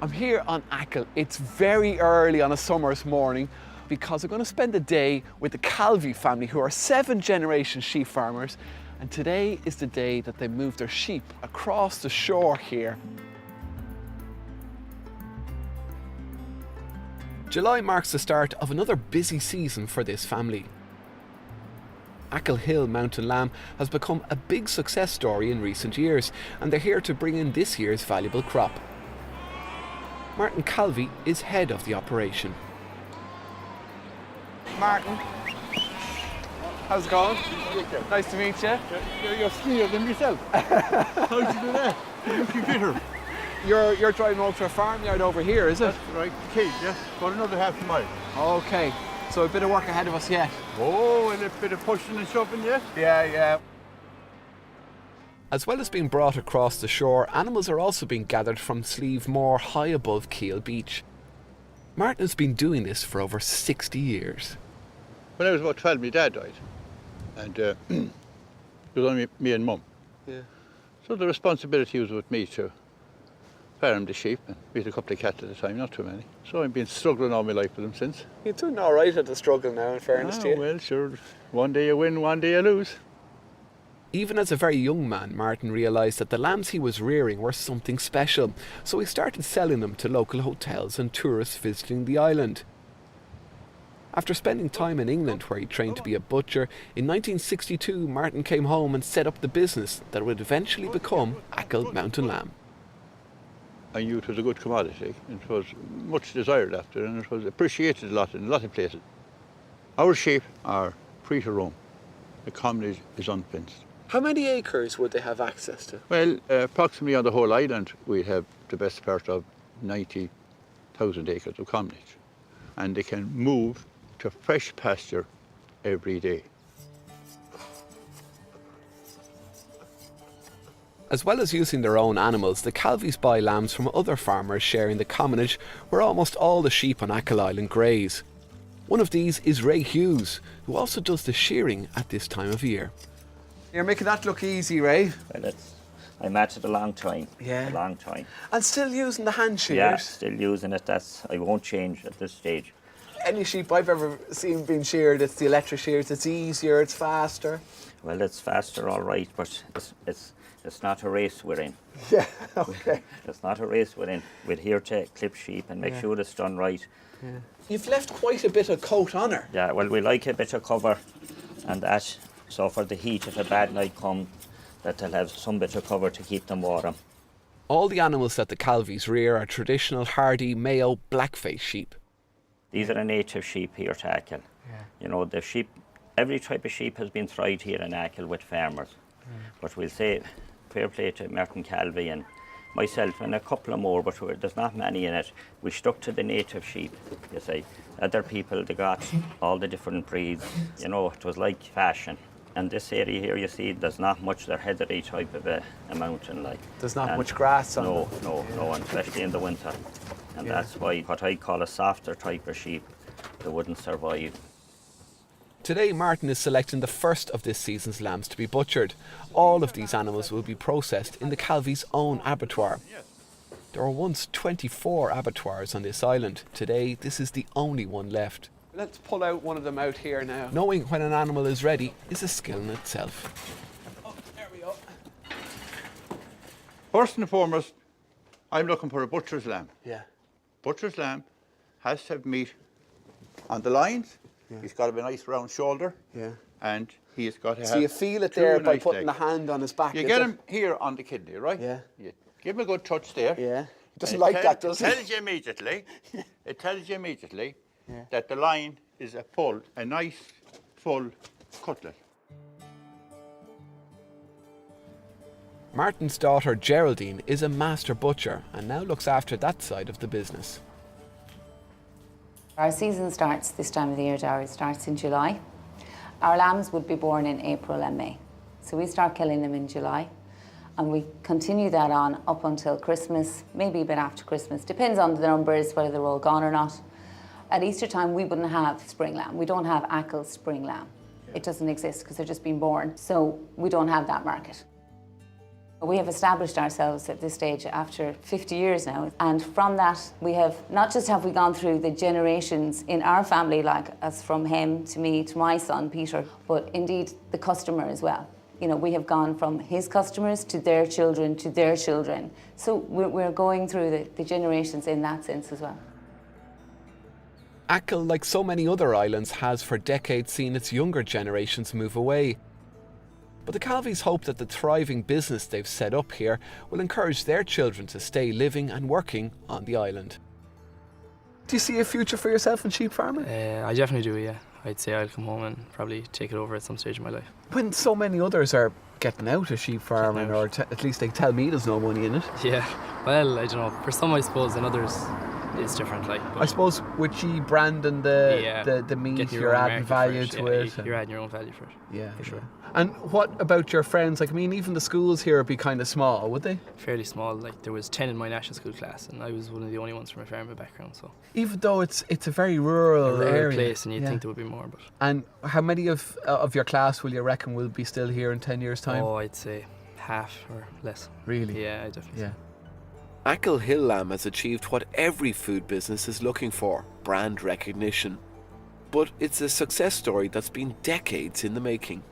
I'm here on Achill. It's very early on a summer's morning because I'm going to spend the day with the Calvey family, who are 7th-generation sheep farmers, and today is the day that they move their sheep across the shore here. July marks the start of another busy season for this family. Achill Mountain Lamb has become a big success story in recent years, and they're here to bring in this year's valuable crop. Martin Calvey is head of the operation. Martin, how's it going? Nice to meet you. You're skinnier than yourself. How'd you do that? You're looking fitter. You're driving over to a farmyard over here, is it? That's right, Kate, yes. About another half a mile. Okay, so a bit of work ahead of us yet. Oh, and a bit of pushing and shoving yet? Yeah. As well as being brought across the shore, animals are also being gathered from Slieve Moor high above Keel Beach. Martin has been doing this for over 60 years. When I was about 12, my dad died. And it was only me and Mum. Yeah. So the responsibility was with me to farm the sheep. And we had a couple of cats at the time, not too many. So I've been struggling all my life with them since. You're doing all right at the struggle now, in fairness to you. Well, sure. One day you win, one day you lose. Even as a very young man, Martin realised that the lambs he was rearing were something special, so he started selling them to local hotels and tourists visiting the island. After spending time in England, where he trained to be a butcher, in 1962 Martin came home and set up the business that would eventually become Achill Mountain Lamb. I knew it was a good commodity. It was much desired after, and it was appreciated a lot in a lot of places. Our sheep are free to roam. The community is unfenced. How many acres would they have access to? Well, approximately on the whole island, we have the best part of 90,000 acres of commonage. And they can move to fresh pasture every day. As well as using their own animals, the Calveys buy lambs from other farmers sharing the commonage, where almost all the sheep on Achill Island graze. One of these is Ray Hughes, who also does the shearing at this time of year. You're making that look easy, Ray. Well, I'm at it a long time. Yeah. A long time. And still using the hand shears? Yeah, still using it. I won't change at this stage. Any sheep I've ever seen being sheared, it's the electric shears. It's easier, it's faster. Well, it's faster, all right, but it's not a race we're in. Yeah, okay. It's not a race we're in. We're here to clip sheep and make sure it's done right. Yeah. You've left quite a bit of coat on her. Yeah, well, we like a bit of cover and that. So for the heat, if a bad night comes, that they'll have some bit of cover to keep them warm. All the animals that the Calveys rear are traditional hardy Mayo blackface sheep. These are the native sheep here to Achill. Yeah. You know, the sheep, every type of sheep has been tried here in Achill with farmers. But we'll say fair play to Martin Calvey and myself and a couple of more, but there's not many in it. We stuck to the native sheep, you see. Other people, they got all the different breeds. You know, it was like fashion. And this area here, you see, there's not much, they're heathery type of a mountain like. There's not much grass on them. No, and especially in the winter. And that's why what I call a softer type of sheep, they wouldn't survive. Today, Martin is selecting the first of this season's lambs to be butchered. All of these animals will be processed in the Calveys' own abattoir. There were once 24 abattoirs on this island. Today, this is the only one left. Let's pull out one of them out here now. Knowing when an animal is ready is a skill in itself. Oh, there we go. First and foremost, I'm looking for a butcher's lamb. Yeah. Butcher's lamb has to have meat on the lines. Yeah. He's got to have a nice round shoulder. Yeah. And he's got to have. So you feel it there by putting the hand on his back. You get him here on the kidney, right? Yeah. You give him a good touch there. Yeah. He doesn't like that, does he? It tells you immediately that the line is a nice, full cutlet. Martin's daughter Geraldine is a master butcher and now looks after that side of the business. Our season starts this time of the year, Darryl. It starts in July. Our lambs would be born in April and May. So we start killing them in July and we continue that on up until Christmas, maybe a bit after Christmas. Depends on the numbers, whether they're all gone or not. At Easter time, we wouldn't have spring lamb. We don't have Achill spring lamb. It doesn't exist because they're just being born. So we don't have that market. We have established ourselves at this stage after 50 years now, and from that we have not just have we gone through the generations in our family, like as from him to me to my son Peter, but indeed the customer as well. You know, we have gone from his customers to their children to their children. So we're going through the generations in that sense as well. Achill, like so many other islands, has for decades seen its younger generations move away. But the Calveys hope that the thriving business they've set up here will encourage their children to stay living and working on the island. Do you see a future for yourself in sheep farming? I definitely do, yeah. I'd say I'll come home and probably take it over at some stage in my life. When so many others are getting out of sheep farming, or at least they tell me there's no money in it. Yeah, well, I don't know. For some, I suppose, and others, it's different. Like, I suppose with you branding the meat, getting you're your own adding market for value it, to yeah, it. You're adding your own value for it. Yeah, for sure. And what about your friends? Like, I mean, even the schools here would be kind of small, would they? Fairly small. Like, there was 10 in my national school class, and I was one of the only ones from a farming background. So even though it's a very rural area, place, and you'd think there would be more. But and how many of your class will you reckon will be still here in 10 years' time? oh, I'd say half or less. Really? Yeah, I definitely. Yeah. Achill Hill Lamb has achieved what every food business is looking for: brand recognition. But it's a success story that's been decades in the making.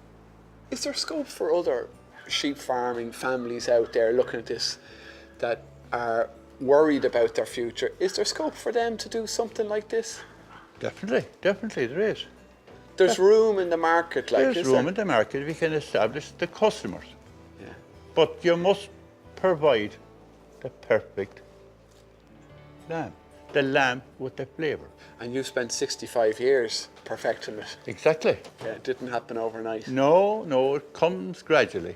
Is there scope for other sheep farming families out there looking at this that are worried about their future? Is there scope for them to do something like this? Definitely there is. There's room in the market, like There's room in the market if you can establish the customers. Yeah. But you must provide the perfect lamb. The lamb with the flavour. And you spent 65 years perfecting it. Exactly. Yeah, it didn't happen overnight. No, it comes gradually.